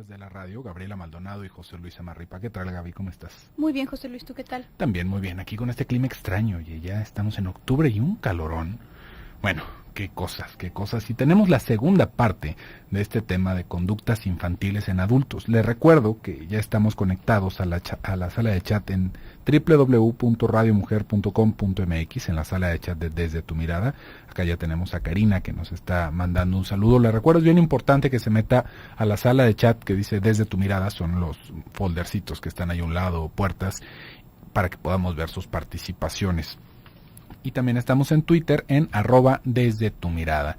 de la radio, Gabriela Maldonado y José Luis Amarripa. ¿Qué tal, Gaby? ¿Cómo estás? Muy bien, José Luis, ¿tú qué tal? También muy bien, aquí con este clima extraño, y ya estamos en octubre y un calorón. Bueno, qué cosas. Y tenemos la segunda parte de este tema de conductas infantiles en adultos. Les recuerdo que ya estamos conectados a la sala de chat en www.radiomujer.com.mx, en la sala de chat de Desde Tu Mirada. Acá ya tenemos a Karina que nos está mandando un saludo. Les recuerdo, es bien importante que se meta a la sala de chat que dice Desde Tu Mirada, son los foldercitos que están ahí a un lado, puertas, para que podamos ver sus participaciones. Y también estamos en Twitter en @desde tu mirada.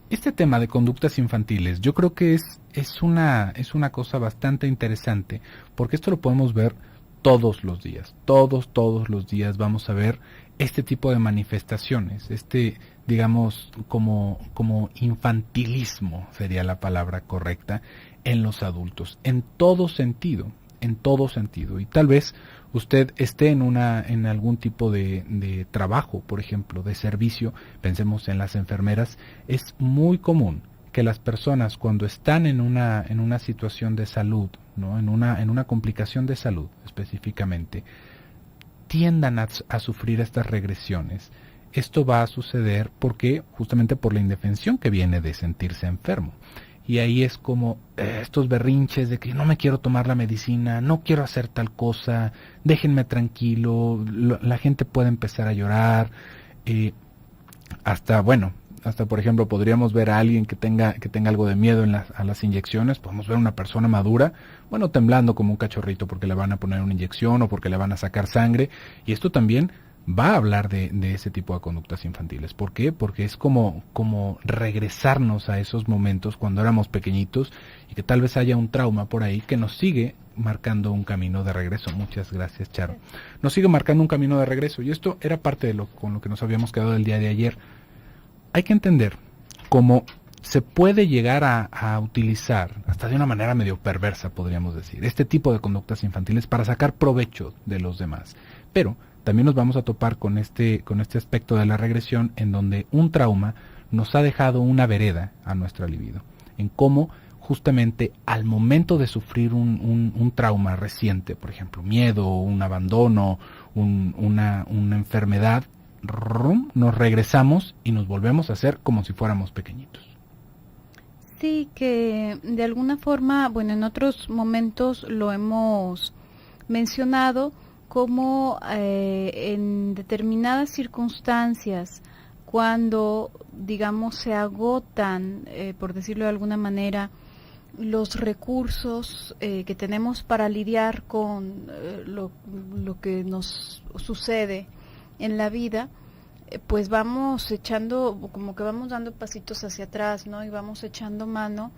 Este tema de conductas infantiles yo creo que es una cosa bastante interesante, porque esto lo podemos ver todos los días. Todos los días vamos a ver este tipo de manifestaciones, digamos, como infantilismo sería la palabra correcta, en los adultos, en todo sentido. Y tal vez usted esté en algún tipo de trabajo, por ejemplo, de servicio. Pensemos en las enfermeras. Es muy común que las personas, cuando están en una situación de salud, ¿no? en una complicación de salud específicamente, tiendan a sufrir estas regresiones. Esto va a suceder justamente por la indefensión que viene de sentirse enfermo. Y ahí es como estos berrinches de que no me quiero tomar la medicina, no quiero hacer tal cosa, déjenme tranquilo. La gente puede empezar a llorar. Hasta por ejemplo podríamos ver a alguien que tenga algo de miedo a las inyecciones. Podemos ver a una persona madura, temblando como un cachorrito porque le van a poner una inyección o porque le van a sacar sangre. Y esto también va a hablar de ese tipo de conductas infantiles. ¿Por qué? Porque es como regresarnos a esos momentos cuando éramos pequeñitos, y que tal vez haya un trauma por ahí que nos sigue marcando un camino de regreso. Muchas gracias, Charo. Nos sigue marcando un camino de regreso, y esto era parte de con lo que nos habíamos quedado el día de ayer. Hay que entender cómo se puede llegar a utilizar, hasta de una manera medio perversa podríamos decir, este tipo de conductas infantiles para sacar provecho de los demás. Pero también nos vamos a topar con este aspecto de la regresión, en donde un trauma nos ha dejado una vereda a nuestra libido, en cómo justamente al momento de sufrir un trauma reciente, por ejemplo, miedo, un abandono, una enfermedad, nos regresamos y nos volvemos a hacer como si fuéramos pequeñitos. Sí, que de alguna forma, en otros momentos lo hemos mencionado, como en determinadas circunstancias, cuando, digamos, se agotan, por decirlo de alguna manera, los recursos que tenemos para lidiar con lo que nos sucede en la vida, pues vamos echando, como que vamos dando pasitos hacia atrás, ¿no? Y vamos echando mano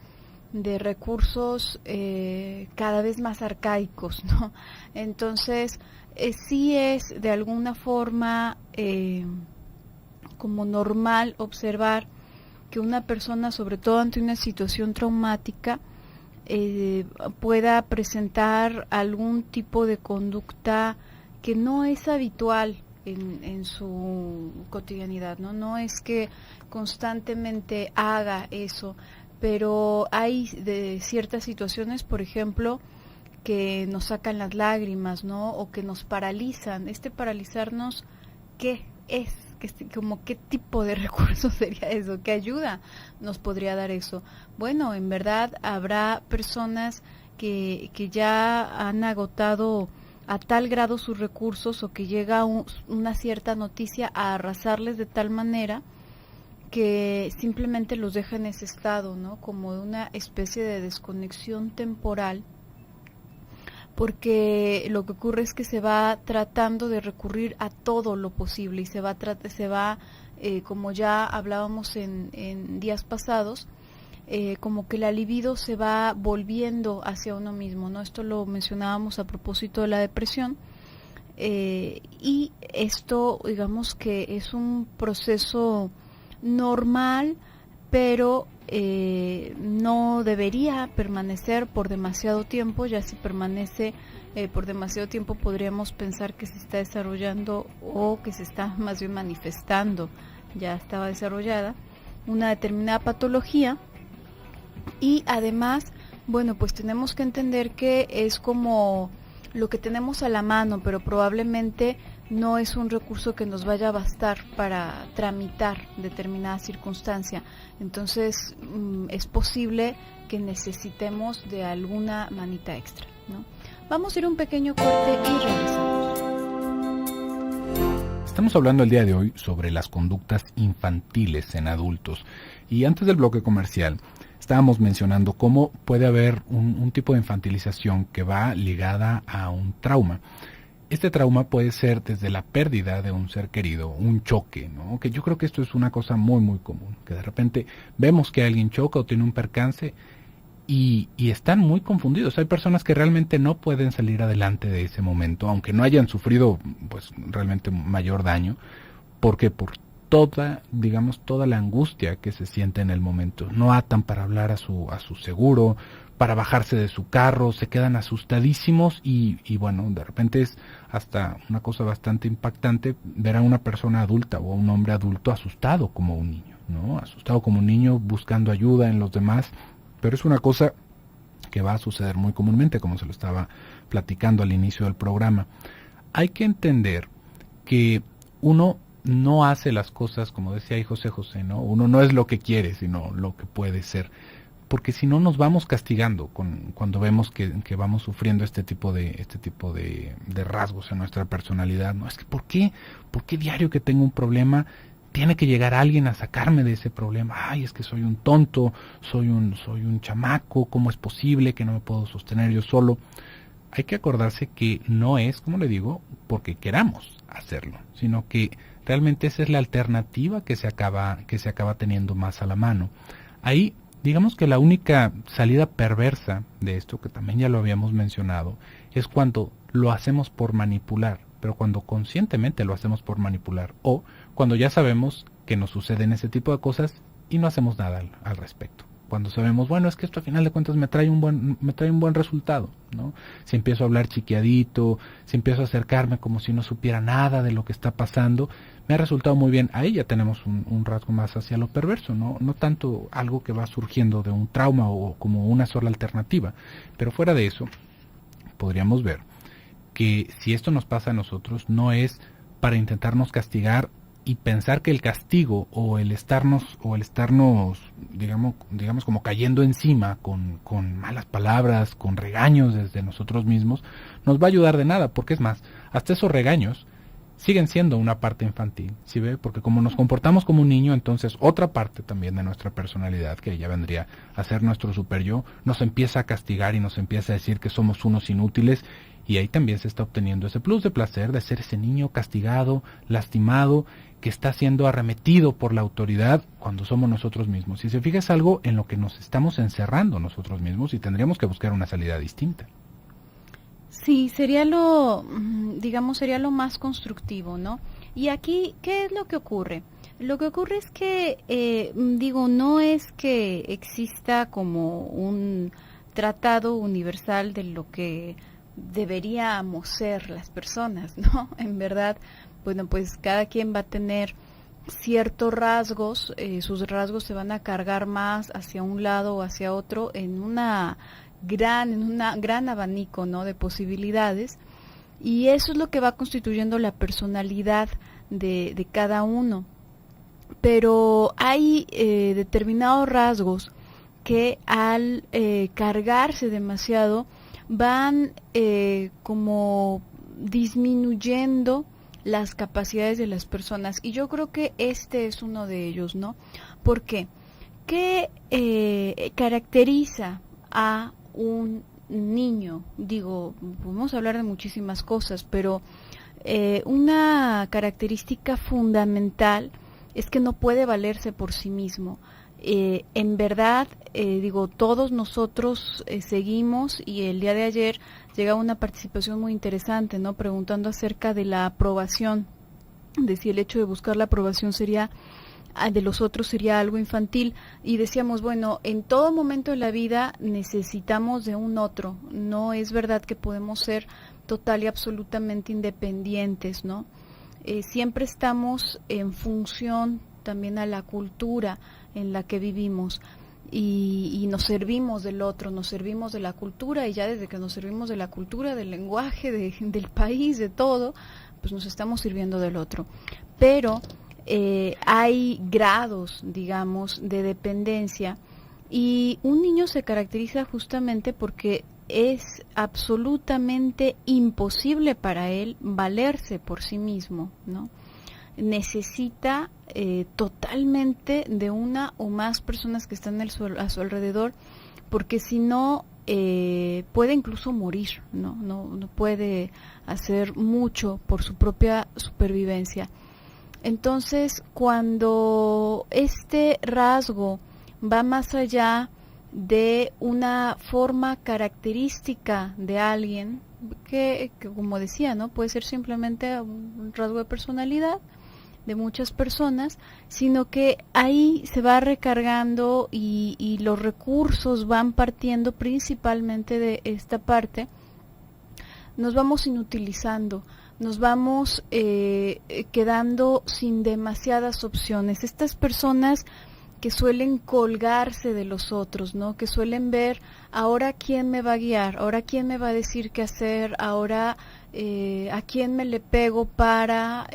de recursos cada vez más arcaicos, ¿no? Entonces, sí es de alguna forma como normal observar que una persona, sobre todo ante una situación traumática, pueda presentar algún tipo de conducta que no es habitual en su cotidianidad, ¿no? No es que constantemente haga eso, pero hay de ciertas situaciones, por ejemplo, que nos sacan las lágrimas, ¿no? O que nos paralizan. Paralizarnos, ¿qué es? ¿Qué tipo de recurso sería eso? ¿Qué ayuda nos podría dar eso? Bueno, en verdad habrá personas que ya han agotado a tal grado sus recursos, o que llega una cierta noticia a arrasarles de tal manera que simplemente los deja en ese estado, ¿no? Como una especie de desconexión temporal, porque lo que ocurre es que se va tratando de recurrir a todo lo posible, y se va como ya hablábamos en días pasados, como que la libido se va volviendo hacia uno mismo, ¿no? Esto lo mencionábamos a propósito de la depresión, y esto, digamos que es un proceso normal, pero no debería permanecer por demasiado tiempo. Ya si permanece por demasiado tiempo, podríamos pensar que se está desarrollando, o que se está más bien manifestando, ya estaba desarrollada, una determinada patología. Y además Bueno, pues tenemos que entender que es como lo que tenemos a la mano, pero probablemente no es un recurso que nos vaya a bastar para tramitar determinada circunstancia. Entonces, es posible que necesitemos de alguna manita extra, ¿no? Vamos a ir a un pequeño corte y regresamos. Estamos hablando el día de hoy sobre las conductas infantiles en adultos. Y antes del bloque comercial, estábamos mencionando cómo puede haber un tipo de infantilización que va ligada a un trauma. Este trauma puede ser desde la pérdida de un ser querido, un choque, ¿no? Que yo creo que esto es una cosa muy, muy común, que de repente vemos que alguien choca o tiene un percance y están muy confundidos. Hay personas que realmente no pueden salir adelante de ese momento, aunque no hayan sufrido pues realmente mayor daño, porque por toda la angustia que se siente en el momento. No atan para hablar a su seguro, para bajarse de su carro, se quedan asustadísimos y bueno, de repente es hasta una cosa bastante impactante ver a una persona adulta o a un hombre adulto asustado como un niño, ¿no? Asustado como un niño buscando ayuda en los demás, pero es una cosa que va a suceder muy comúnmente, como se lo estaba platicando al inicio del programa. Hay que entender que uno no hace las cosas, como decía ahí José José, ¿no? Uno no es lo que quiere, sino lo que puede ser. Porque si no nos vamos castigando cuando vemos que vamos sufriendo este tipo de rasgos en nuestra personalidad. No es que ¿por qué diario que tengo un problema tiene que llegar alguien a sacarme de ese problema? Ay, es que soy un tonto, soy un chamaco, ¿cómo es posible que no me puedo sostener yo solo? Hay que acordarse que no es, como le digo, porque queramos hacerlo, sino que realmente esa es la alternativa que se acaba teniendo más a la mano. Ahí, digamos que la única salida perversa de esto, que también ya lo habíamos mencionado, es cuando lo hacemos por manipular, pero cuando conscientemente lo hacemos por manipular, o cuando ya sabemos que nos suceden ese tipo de cosas y no hacemos nada al respecto. Cuando sabemos, bueno, es que esto a final de cuentas me trae un buen resultado, ¿no? Si empiezo a hablar chiquiadito, si empiezo a acercarme como si no supiera nada de lo que está pasando, me ha resultado muy bien. Ahí ya tenemos un rasgo más hacia lo perverso, ¿no? No tanto algo que va surgiendo de un trauma o como una sola alternativa, pero fuera de eso, podríamos ver que si esto nos pasa a nosotros, no es para intentarnos castigar y pensar que el castigo o el estarnos digamos como cayendo encima con malas palabras, con regaños desde nosotros mismos, nos va a ayudar de nada, porque es más, hasta esos regaños siguen siendo una parte infantil, ¿sí ve? Porque como nos comportamos como un niño, entonces otra parte también de nuestra personalidad, que ya vendría a ser nuestro super yo, nos empieza a castigar y nos empieza a decir que somos unos inútiles. Y ahí también se está obteniendo ese plus de placer de ser ese niño castigado, lastimado, que está siendo arremetido por la autoridad cuando somos nosotros mismos. Si se fija, es algo en lo que nos estamos encerrando nosotros mismos y tendríamos que buscar una salida distinta. Sí, sería lo más constructivo, ¿no? Y aquí, ¿qué es lo que ocurre? Lo que ocurre es que, no es que exista como un tratado universal de lo que deberíamos ser las personas, ¿no? En verdad, bueno, pues cada quien va a tener ciertos rasgos, sus rasgos se van a cargar más hacia un lado o hacia otro en un gran abanico, ¿no?, de posibilidades, y eso es lo que va constituyendo la personalidad de cada uno. Pero hay determinados rasgos que al cargarse demasiado van como disminuyendo las capacidades de las personas, y yo creo que este es uno de ellos, ¿no? ¿Por qué? ¿Qué caracteriza a un niño? Digo, podemos hablar de muchísimas cosas, pero una característica fundamental es que no puede valerse por sí mismo. En verdad, todos nosotros seguimos, y el día de ayer llegaba una participación muy interesante, ¿no?, preguntando acerca de la aprobación, de si el hecho de buscar la aprobación de los otros sería algo infantil, y decíamos, bueno, en todo momento de la vida necesitamos de un otro, no es verdad que podemos ser total y absolutamente independientes, ¿no? Siempre estamos en función también a la cultura en la que vivimos. y nos servimos del otro, nos servimos de la cultura, y ya desde que nos servimos de la cultura, del lenguaje, del país, de todo, pues nos estamos sirviendo del otro. Pero hay grados, digamos, de dependencia, y un niño se caracteriza justamente porque es absolutamente imposible para él valerse por sí mismo, ¿no? Necesita totalmente de una o más personas que están a su alrededor, porque si no puede incluso morir, no puede hacer mucho por su propia supervivencia. Entonces, cuando este rasgo va más allá de una forma característica de alguien, que como decía, ¿no? Puede ser simplemente un rasgo de personalidad de muchas personas, sino que ahí se va recargando y los recursos van partiendo principalmente de esta parte. Nos vamos inutilizando, nos vamos quedando sin demasiadas opciones. Estas personas que suelen colgarse de los otros, ¿no? Que suelen ver, ahora quién me va a guiar, ahora quién me va a decir qué hacer, ahora a quién me le pego para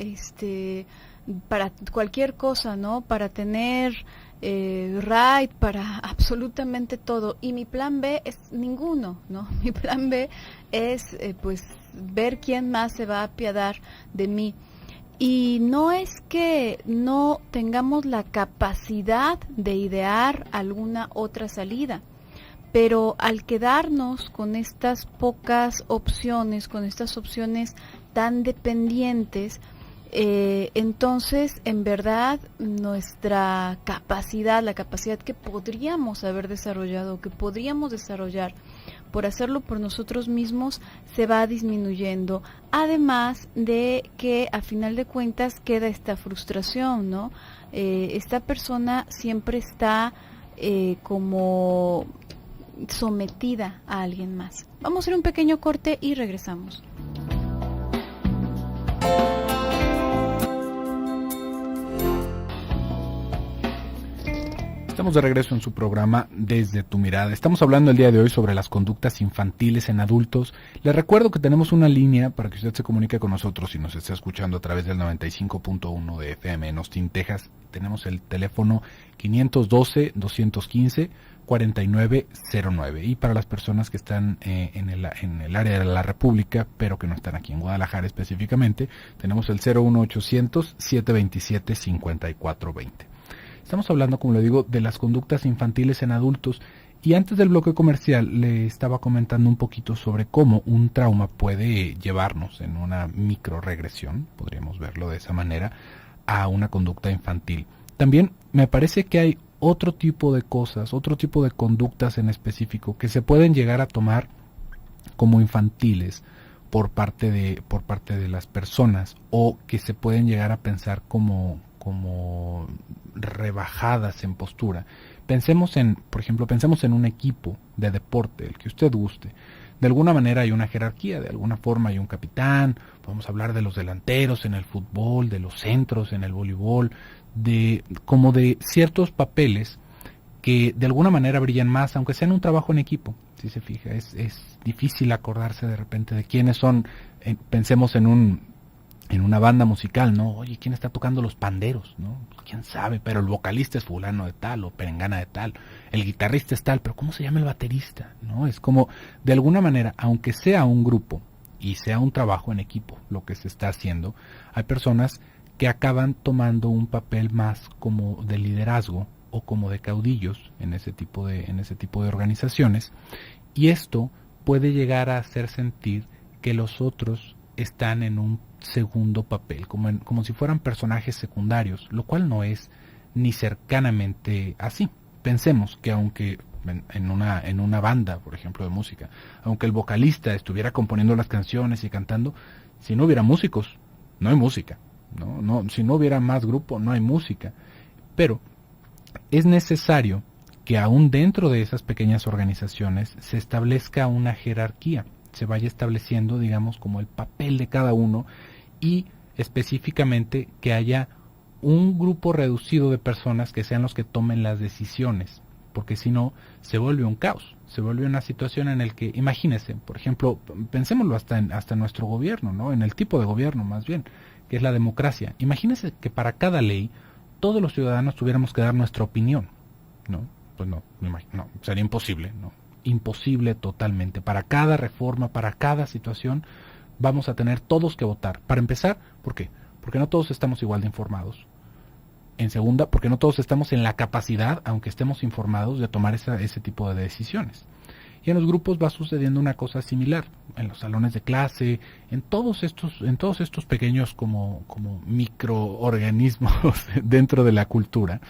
cualquier cosa, ¿no? Para tener ride, para absolutamente todo. Y mi plan B es ninguno, ¿no? Mi plan B es pues ver quién más se va a apiadar de mí. Y no es que no tengamos la capacidad de idear alguna otra salida, pero al quedarnos con estas pocas opciones, con estas opciones tan dependientes, entonces en verdad nuestra capacidad, la capacidad que podríamos haber desarrollado, que podríamos desarrollar por hacerlo por nosotros mismos, se va disminuyendo. Además de que a final de cuentas queda esta frustración, ¿no? Esta persona siempre está como sometida a alguien más. Vamos a hacer un pequeño corte y regresamos. Estamos de regreso en su programa Desde tu Mirada. Estamos hablando el día de hoy sobre las conductas infantiles en adultos. Les recuerdo que tenemos una línea para que usted se comunique con nosotros y nos esté escuchando a través del 95.1 de FM en Austin, Texas. Tenemos el teléfono 512-215-4909. Y para las personas que están en el área de la República, pero que no están aquí en Guadalajara específicamente, tenemos el 01800-727-5420. Estamos hablando, como le digo, de las conductas infantiles en adultos, y antes del bloque comercial le estaba comentando un poquito sobre cómo un trauma puede llevarnos en una microregresión, podríamos verlo de esa manera, a una conducta infantil. También me parece que hay otro tipo de cosas, otro tipo de conductas en específico que se pueden llegar a tomar como infantiles por parte de las personas, o que se pueden llegar a pensar como rebajadas en postura. Pensemos por ejemplo, en un equipo de deporte, el que usted guste. De alguna manera hay una jerarquía, de alguna forma hay un capitán, podemos hablar de los delanteros en el fútbol, de los centros en el voleibol, de ciertos papeles que de alguna manera brillan más, aunque sea en un trabajo en equipo. Si se fija, es difícil acordarse de repente de quiénes son. Pensemos en una banda musical, ¿no? Oye, ¿quién está tocando los panderos? ¿No? ¿Quién sabe? Pero el vocalista es fulano de tal o perengana de tal. El guitarrista es tal, pero ¿cómo se llama el baterista? ¿No? Es como, de alguna manera, aunque sea un grupo y sea un trabajo en equipo lo que se está haciendo, hay personas que acaban tomando un papel más como de liderazgo o como de caudillos en ese tipo de organizaciones, y esto puede llegar a hacer sentir que los otros están en un segundo papel, como si fueran personajes secundarios, lo cual no es ni cercanamente así. Pensemos que aunque en una banda, por ejemplo, de música, aunque el vocalista estuviera componiendo las canciones y cantando, si no hubiera músicos, no hay música, no, si no hubiera más grupo, no hay música. Pero es necesario que aún dentro de esas pequeñas organizaciones se establezca una jerarquía, se vaya estableciendo, digamos, como el papel de cada uno, y específicamente que haya un grupo reducido de personas que sean los que tomen las decisiones. porque si no, se vuelve un caos, se vuelve una situación en la que, imagínense, por ejemplo, pensémoslo hasta nuestro gobierno, ¿no? En el tipo de gobierno más bien, que es la democracia. Imagínense que para cada ley, todos los ciudadanos tuviéramos que dar nuestra opinión, ¿no? Pues no, no, sería imposible, ¿no? Imposible totalmente. Para cada reforma, para cada situación, vamos a tener todos que votar. Para empezar, ¿por qué? Porque no todos estamos igual de informados. En segunda, porque no todos estamos en la capacidad, aunque estemos informados, de tomar ese tipo de decisiones. Y en los grupos va sucediendo una cosa similar, en los salones de clase, en todos estos pequeños como microorganismos dentro de la cultura,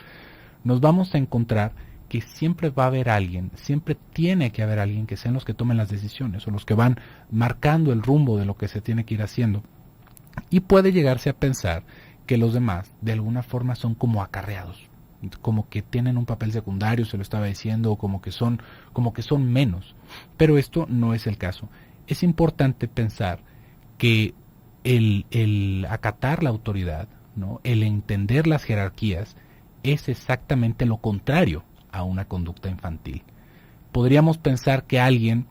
nos vamos a encontrar que siempre va a haber alguien, siempre tiene que haber alguien que sean los que tomen las decisiones o los que van marcando el rumbo de lo que se tiene que ir haciendo. Y puede llegarse a pensar que los demás de alguna forma son como acarreados, como que tienen un papel secundario, se lo estaba diciendo, o como que son menos. Pero esto no es el caso. Es importante pensar que el acatar la autoridad, ¿no? El entender las jerarquías, es exactamente lo contrario a una conducta infantil. Podríamos pensar que alguien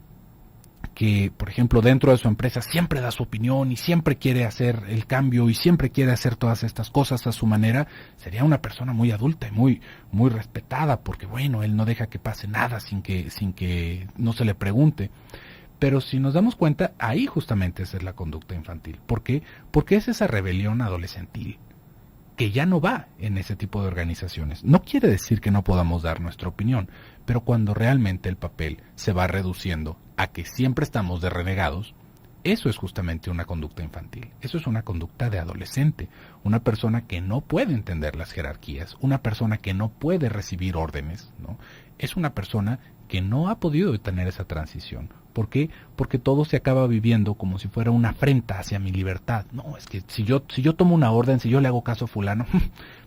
que, por ejemplo, dentro de su empresa siempre da su opinión y siempre quiere hacer el cambio y siempre quiere hacer todas estas cosas a su manera, sería una persona muy adulta y muy respetada, porque bueno, él no deja que pase nada sin que no se le pregunte. Pero si nos damos cuenta, ahí justamente esa es la conducta infantil. ¿Por qué? Porque es esa rebelión adolescentil que ya no va en ese tipo de organizaciones. No quiere decir que no podamos dar nuestra opinión, pero cuando realmente el papel se va reduciendo a que siempre estamos de renegados, eso es justamente una conducta infantil. Eso es una conducta de adolescente, una persona que no puede entender las jerarquías, una persona que no puede recibir órdenes, ¿no? Es una persona que no ha podido tener esa transición. ¿Por qué? Porque todo se acaba viviendo como si fuera una afrenta hacia mi libertad. No, es que si yo tomo una orden, si yo le hago caso a fulano,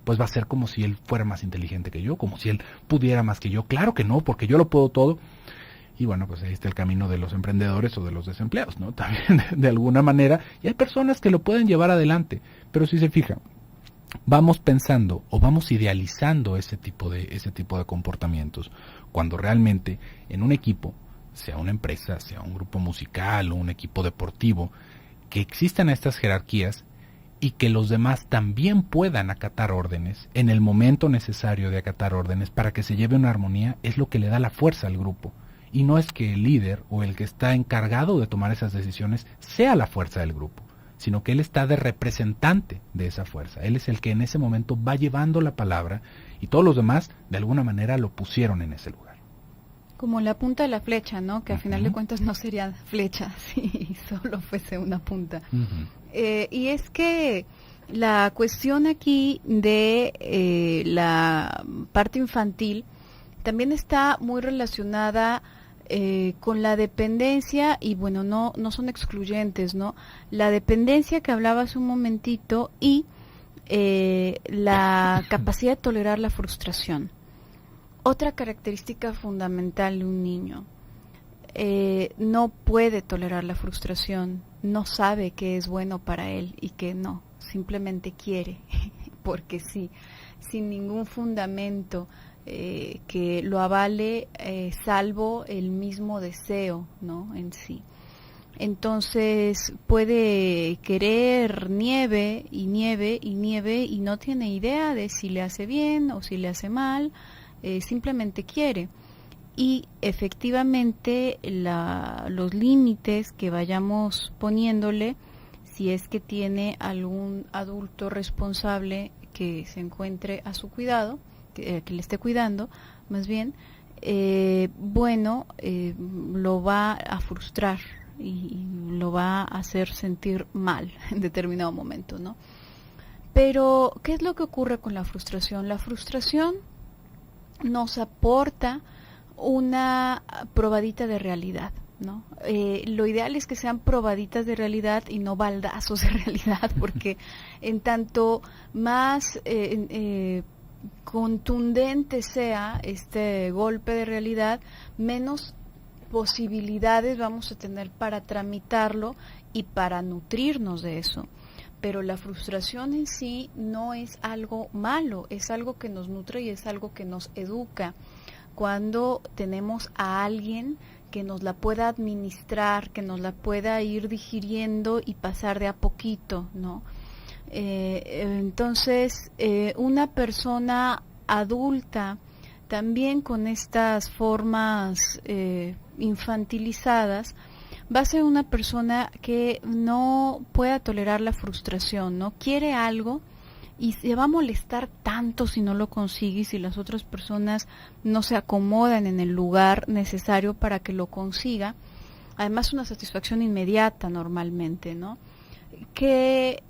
pues va a ser como si él fuera más inteligente que yo, como si él pudiera más que yo. Claro que no, porque yo lo puedo todo. Y bueno, pues ahí está el camino de los emprendedores o de los desempleados, ¿no? También de alguna manera. Y hay personas que lo pueden llevar adelante. Pero si se fijan, vamos pensando o vamos idealizando ese tipo de comportamientos, cuando realmente en un equipo, sea una empresa, sea un grupo musical o un equipo deportivo, que existan estas jerarquías y que los demás también puedan acatar órdenes en el momento necesario de acatar órdenes para que se lleve una armonía, es lo que le da la fuerza al grupo. Y no es que el líder o el que está encargado de tomar esas decisiones sea la fuerza del grupo, sino que él está de representante de esa fuerza. Él es el que en ese momento va llevando la palabra y todos los demás de alguna manera lo pusieron en ese lugar. Como la punta de la flecha, ¿no? Que al final de cuentas no sería flecha si solo fuese una punta. Y es que la cuestión aquí de la parte infantil también está muy relacionada con la dependencia, y bueno, no son excluyentes, ¿no? La dependencia que hablaba hace un momentito y la capacidad de tolerar la frustración. Otra característica fundamental de un niño, no puede tolerar la frustración, no sabe qué es bueno para él y qué no, simplemente quiere, porque sí, sin ningún fundamento que lo avale, salvo el mismo deseo, ¿no? En sí. Entonces puede querer nieve y nieve y nieve y no tiene idea de si le hace bien o si le hace mal, simplemente quiere. Y efectivamente los límites que vayamos poniéndole, si es que tiene algún adulto responsable que se encuentre a su cuidado, que le esté cuidando, más bien, lo va a frustrar y lo va a hacer sentir mal en determinado momento, ¿no? Pero, ¿qué es lo que ocurre con la frustración? La frustración nos aporta una probadita de realidad, ¿no? Lo ideal es que sean probaditas de realidad y no baldazos de realidad, porque en tanto más contundente sea este golpe de realidad, menos posibilidades vamos a tener para tramitarlo y para nutrirnos de eso. Pero la frustración en sí no es algo malo, es algo que nos nutre y es algo que nos educa. cuando tenemos a alguien que nos la pueda administrar, que nos la pueda ir digiriendo y pasar de a poquito, ¿no? Entonces, una persona adulta también con estas formas infantilizadas va a ser una persona que no pueda tolerar la frustración, ¿no? Quiere algo y se va a molestar tanto si no lo consigue y si las otras personas no se acomodan en el lugar necesario para que lo consiga. Además, una satisfacción inmediata normalmente, ¿no? Que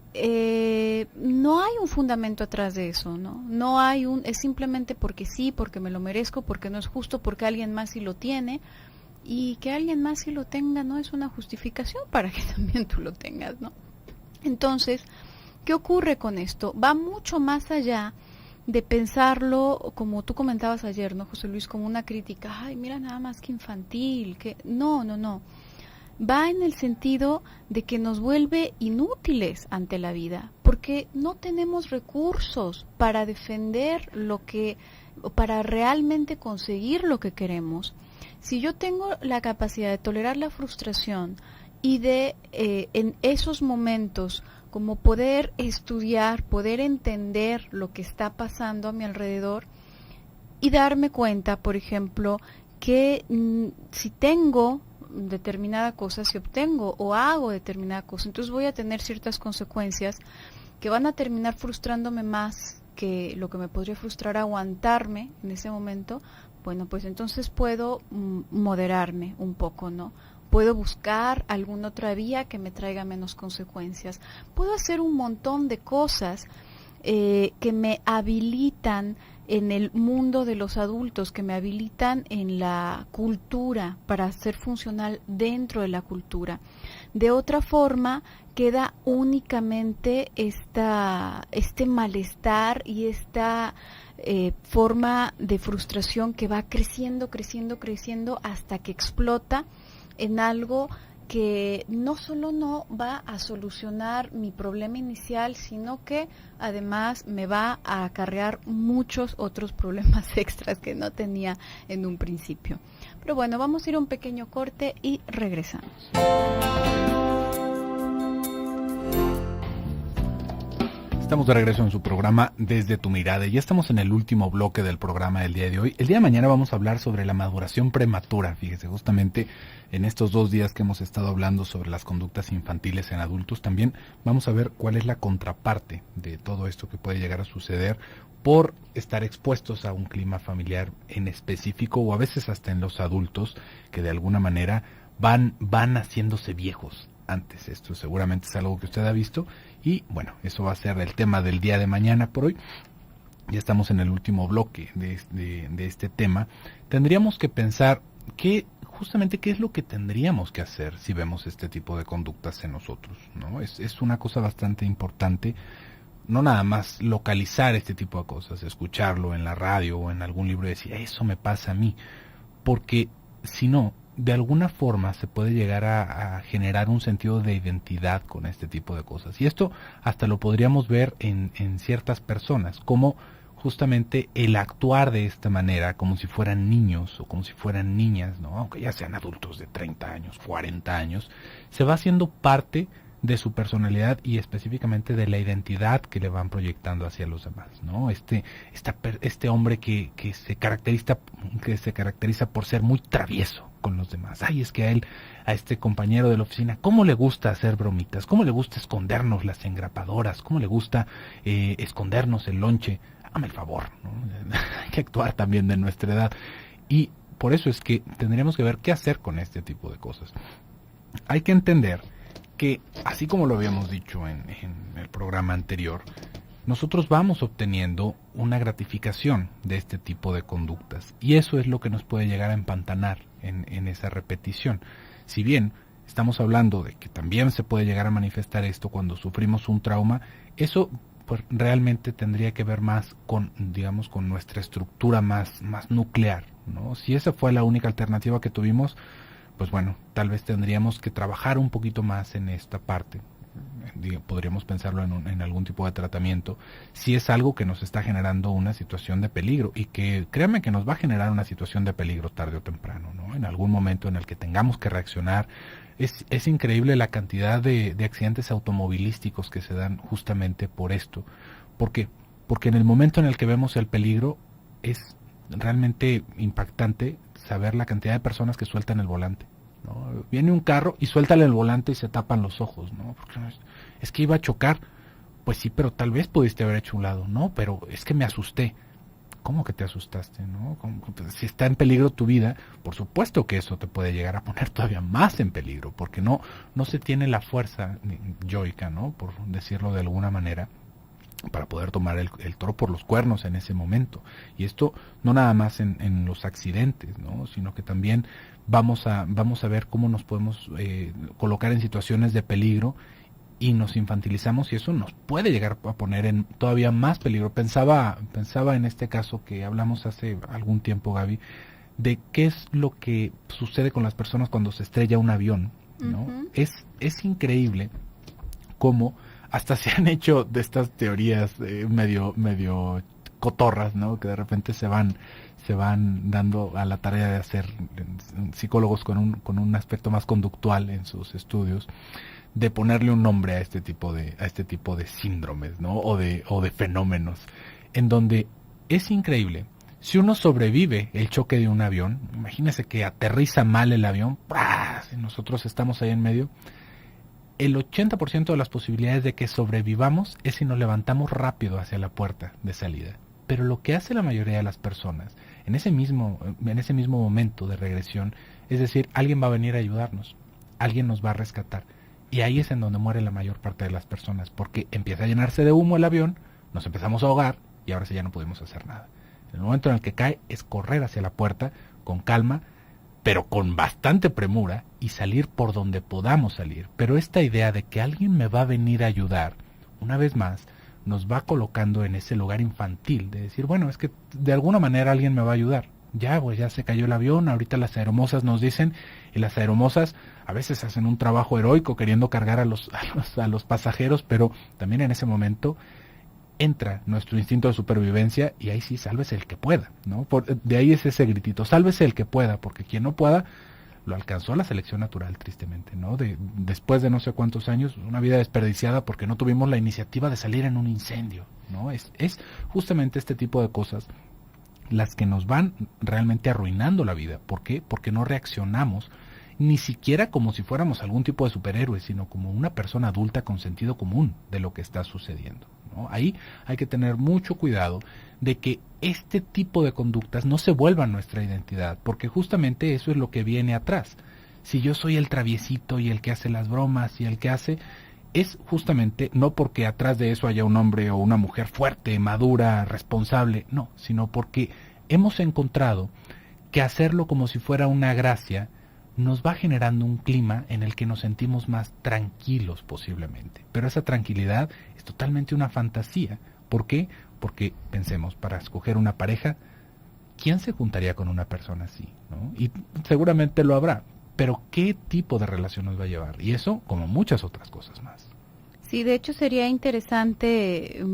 no hay un fundamento atrás de eso, ¿no? No hay es simplemente porque sí, porque me lo merezco, porque no es justo, porque alguien más sí lo tiene, y que alguien más sí lo tenga no es una justificación para que también tú lo tengas, ¿no? Entonces, ¿qué ocurre con esto? Va mucho más allá de pensarlo, como tú comentabas ayer, ¿no, José Luis? Como una crítica, ay, mira, nada más que infantil, que no. Va en el sentido de que nos vuelve inútiles ante la vida, porque no tenemos recursos para defender para realmente conseguir lo que queremos. Si yo tengo la capacidad de tolerar la frustración y de en esos momentos como poder estudiar, poder entender lo que está pasando a mi alrededor y darme cuenta, por ejemplo, que si tengo determinada cosa, si obtengo o hago determinada cosa, entonces voy a tener ciertas consecuencias que van a terminar frustrándome más que lo que me podría frustrar aguantarme en ese momento. Bueno, pues entonces puedo moderarme un poco, ¿no? Puedo buscar alguna otra vía que me traiga menos consecuencias. Puedo hacer un montón de cosas que me habilitan en el mundo de los adultos, que me habilitan en la cultura para ser funcional dentro de la cultura. De otra forma, queda únicamente este malestar y esta forma de frustración que va creciendo hasta que explota en algo que no solo no va a solucionar mi problema inicial, sino que además me va a acarrear muchos otros problemas extras que no tenía en un principio. Pero bueno, vamos a ir a un pequeño corte y regresamos. Estamos de regreso en su programa Desde tu Mirada y ya estamos en el último bloque del programa del día de hoy. El día de mañana vamos a hablar sobre la maduración prematura. Fíjese, justamente en estos 2 días que hemos estado hablando sobre las conductas infantiles en adultos, también vamos a ver cuál es la contraparte de todo esto que puede llegar a suceder por estar expuestos a un clima familiar en específico o a veces hasta en los adultos que de alguna manera van haciéndose viejos. Antes, esto seguramente es algo que usted ha visto y bueno, eso va a ser el tema del día de mañana por hoy. Ya estamos en el último bloque de este tema. Tendríamos que pensar justamente qué es lo que tendríamos que hacer si vemos este tipo de conductas en nosotros, ¿no? Es una cosa bastante importante, no nada más localizar este tipo de cosas, escucharlo en la radio o en algún libro y decir, eso me pasa a mí, porque si no, de alguna forma se puede llegar a generar un sentido de identidad con este tipo de cosas. Y esto hasta lo podríamos ver en ciertas personas, como justamente el actuar de esta manera, como si fueran niños o como si fueran niñas, ¿no? Aunque ya sean adultos de 30 años, 40 años, se va haciendo parte de su personalidad y específicamente de la identidad que le van proyectando hacia los demás, ¿no? Este hombre que se caracteriza por ser muy travieso con los demás. Ay, es que a este compañero de la oficina, ¿cómo le gusta hacer bromitas? ¿Cómo le gusta escondernos las engrapadoras? ¿Cómo le gusta escondernos el lonche? Hágame el favor, ¿no? Hay que actuar también de nuestra edad. Y por eso es que tendremos que ver qué hacer con este tipo de cosas. Hay que entender que, así como lo habíamos dicho en el programa anterior, nosotros vamos obteniendo una gratificación de este tipo de conductas y eso es lo que nos puede llegar a empantanar en esa repetición. Si bien estamos hablando de que también se puede llegar a manifestar esto cuando sufrimos un trauma, eso pues realmente tendría que ver más con, digamos, con nuestra estructura más nuclear, ¿no? Si esa fue la única alternativa que tuvimos, pues bueno, tal vez tendríamos que trabajar un poquito más en esta parte. podríamos pensarlo en algún tipo de tratamiento, si es algo que nos está generando una situación de peligro, y que créanme que nos va a generar una situación de peligro tarde o temprano, ¿no? En algún momento en el que tengamos que reaccionar. Es increíble la cantidad de accidentes automovilísticos que se dan justamente por esto. ¿Por qué? Porque en el momento en el que vemos el peligro es realmente impactante saber la cantidad de personas que sueltan el volante, ¿no? Viene un carro y suéltale el volante y se tapan los ojos, ¿no? Porque es que iba a chocar. Pues sí, pero tal vez pudiste haber hecho un lado. No, pero es que me asusté. ¿Cómo que te asustaste, no? Si está en peligro tu vida, por supuesto que eso te puede llegar a poner todavía más en peligro, porque no se tiene la fuerza yoica, ¿no? Por decirlo de alguna manera, para poder tomar el toro por los cuernos en ese momento. Y esto no nada más en los accidentes, ¿no? Sino que también vamos a ver cómo nos podemos colocar en situaciones de peligro y nos infantilizamos, y eso nos puede llegar a poner en todavía más peligro. Pensaba en este caso que hablamos hace algún tiempo, Gaby, de qué es lo que sucede con las personas cuando se estrella un avión, ¿no? Uh-huh. Es increíble cómo hasta se han hecho de estas teorías medio cotorras, ¿no? Que de repente se van dando a la tarea de hacer psicólogos con un aspecto más conductual en sus estudios, de ponerle un nombre a este tipo de síndromes, ¿no? O de fenómenos, en donde es increíble. Si uno sobrevive el choque de un avión, imagínese que aterriza mal el avión, ¡pras! Y nosotros estamos ahí en medio, el 80% de las posibilidades de que sobrevivamos es si nos levantamos rápido hacia la puerta de salida. Pero lo que hace la mayoría de las personas en ese mismo momento de regresión, es decir, alguien va a venir a ayudarnos, alguien nos va a rescatar. Y ahí es en donde muere la mayor parte de las personas, porque empieza a llenarse de humo el avión, nos empezamos a ahogar y ahora sí ya no podemos hacer nada. En el momento en el que cae es correr hacia la puerta con calma, pero con bastante premura, y salir por donde podamos salir. Pero esta idea de que alguien me va a venir a ayudar, una vez más, nos va colocando en ese lugar infantil, de decir, bueno, es que de alguna manera alguien me va a ayudar. Ya, pues ya se cayó el avión, ahorita las aeromosas nos dicen, y las aeromosas a veces hacen un trabajo heroico queriendo cargar a los pasajeros, pero también en ese momento entra nuestro instinto de supervivencia, y ahí sí, sálvese el que pueda, ¿no? De ahí es ese gritito, sálvese el que pueda, porque quien no pueda, lo alcanzó la selección natural, tristemente, ¿no? Después de no sé cuántos años, una vida desperdiciada porque no tuvimos la iniciativa de salir en un incendio, ¿no? Es justamente este tipo de cosas las que nos van realmente arruinando la vida. ¿Por qué? Porque no reaccionamos ni siquiera como si fuéramos algún tipo de superhéroe, sino como una persona adulta con sentido común de lo que está sucediendo, ¿no? Ahí hay que tener mucho cuidado de que este tipo de conductas no se vuelvan nuestra identidad, porque justamente eso es lo que viene atrás. Si yo soy el traviesito y el que hace las bromas y el que hace, es justamente no porque atrás de eso haya un hombre o una mujer fuerte, madura, responsable, no, sino porque hemos encontrado que hacerlo como si fuera una gracia nos va generando un clima en el que nos sentimos más tranquilos posiblemente. Pero esa tranquilidad es totalmente una fantasía. ¿Por qué? Porque pensemos, para escoger una pareja, ¿quién se juntaría con una persona así, ¿no? Y seguramente lo habrá, pero ¿qué tipo de relación nos va a llevar? Y eso, como muchas otras cosas más. Sí, de hecho sería interesante,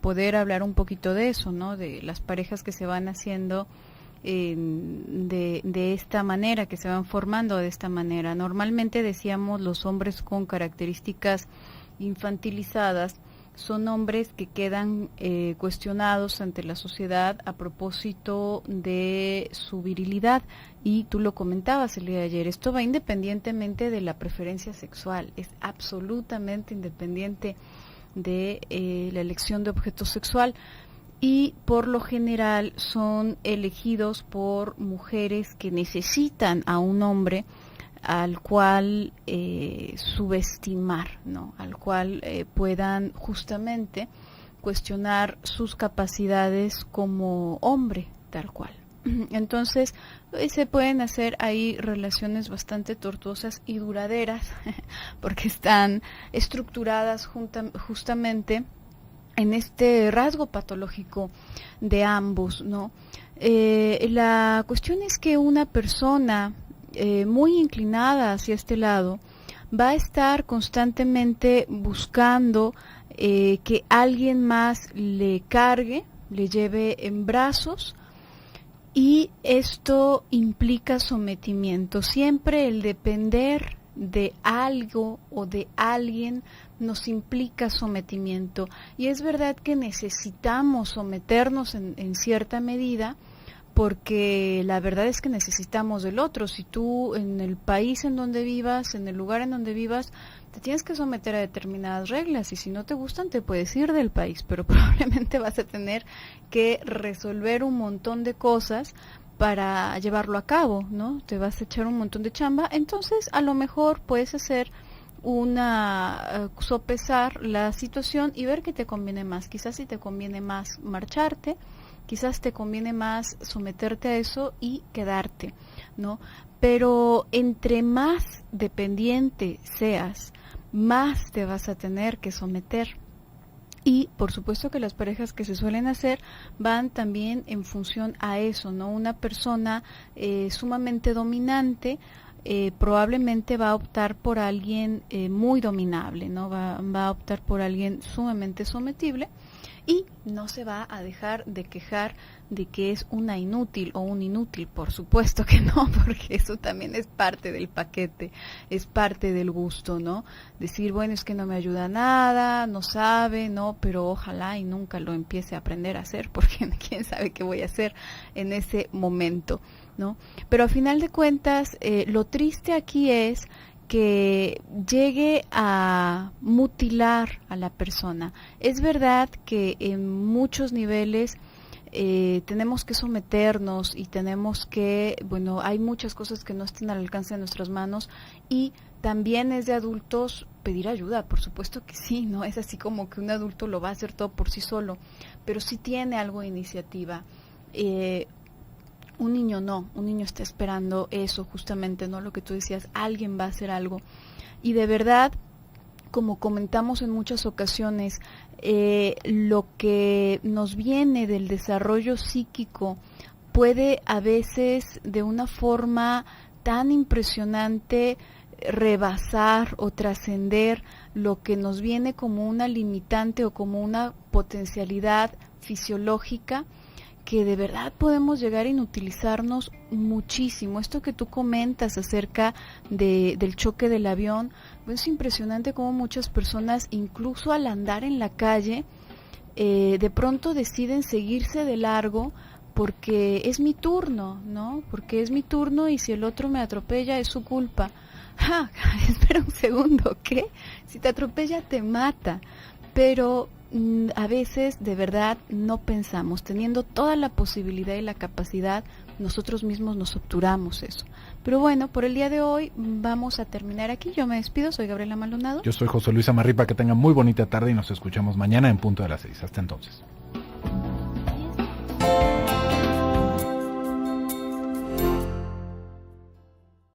poder hablar un poquito de eso, ¿no? De las parejas que se van haciendo de esta manera, que se van formando de esta manera. Normalmente decíamos los hombres con características infantilizadas son hombres que quedan cuestionados ante la sociedad a propósito de su virilidad, y tú lo comentabas el día de ayer, esto va independientemente de la preferencia sexual, es absolutamente independiente de la elección de objeto sexual, y por lo general son elegidos por mujeres que necesitan a un hombre al cual subestimar, ¿no? Al cual puedan justamente cuestionar sus capacidades como hombre, tal cual. Entonces, se pueden hacer ahí relaciones bastante tortuosas y duraderas, porque están estructuradas justamente en este rasgo patológico de ambos, ¿no? La cuestión es que una persona muy inclinada hacia este lado va a estar constantemente buscando que alguien más le cargue, le lleve en brazos, y esto implica sometimiento. Siempre el depender de algo o de alguien nos implica sometimiento, y es verdad que necesitamos someternos en cierta medida, porque la verdad es que necesitamos del otro. Si tú en el país en donde vivas, en el lugar en donde vivas, te tienes que someter a determinadas reglas, y si no te gustan te puedes ir del país, pero probablemente vas a tener que resolver un montón de cosas para llevarlo a cabo, ¿no? Te vas a echar un montón de chamba, entonces a lo mejor puedes hacer sopesar la situación y ver qué te conviene más. Quizás si te conviene más marcharte, quizás te conviene más someterte a eso y quedarte, ¿no? Pero entre más dependiente seas, más te vas a tener que someter. Y por supuesto que las parejas que se suelen hacer van también en función a eso, ¿no? Una persona sumamente dominante probablemente va a optar por alguien muy dominable, ¿no? Va a optar por alguien sumamente sometible, y no se va a dejar de quejar de que es una inútil o un inútil. Por supuesto que no, porque eso también es parte del paquete, es parte del gusto, ¿no? Decir, bueno, es que no me ayuda nada, no sabe, ¿no? Pero ojalá y nunca lo empiece a aprender a hacer, porque quién sabe qué voy a hacer en ese momento, ¿no? Pero a final de cuentas, lo triste aquí es que llegue a mutilar a la persona. Es verdad que en muchos niveles tenemos que someternos y tenemos que, bueno, hay muchas cosas que no están al alcance de nuestras manos, y también es de adultos pedir ayuda, por supuesto que sí, no es así como que un adulto lo va a hacer todo por sí solo, pero sí tiene algo de iniciativa. Un niño no, un niño está esperando eso justamente, ¿no? Lo que tú decías, alguien va a hacer algo. Y de verdad, como comentamos en muchas ocasiones, lo que nos viene del desarrollo psíquico puede a veces de una forma tan impresionante rebasar o trascender lo que nos viene como una limitante o como una potencialidad fisiológica, que de verdad podemos llegar a inutilizarnos muchísimo. Esto que tú comentas acerca del choque del avión, pues es impresionante cómo muchas personas, incluso al andar en la calle, de pronto deciden seguirse de largo porque es mi turno, ¿no? Porque es mi turno, y si el otro me atropella es su culpa. ¡Ja! Espera un segundo, ¿qué? Si te atropella te mata. Pero a veces de verdad no pensamos, teniendo toda la posibilidad y la capacidad, nosotros mismos nos obturamos eso. Pero bueno, por el día de hoy vamos a terminar aquí. Yo me despido, soy Gabriela Maldonado. Yo soy José Luis Amarripa, que tengan muy bonita tarde y nos escuchamos mañana en punto de las 6. Hasta entonces.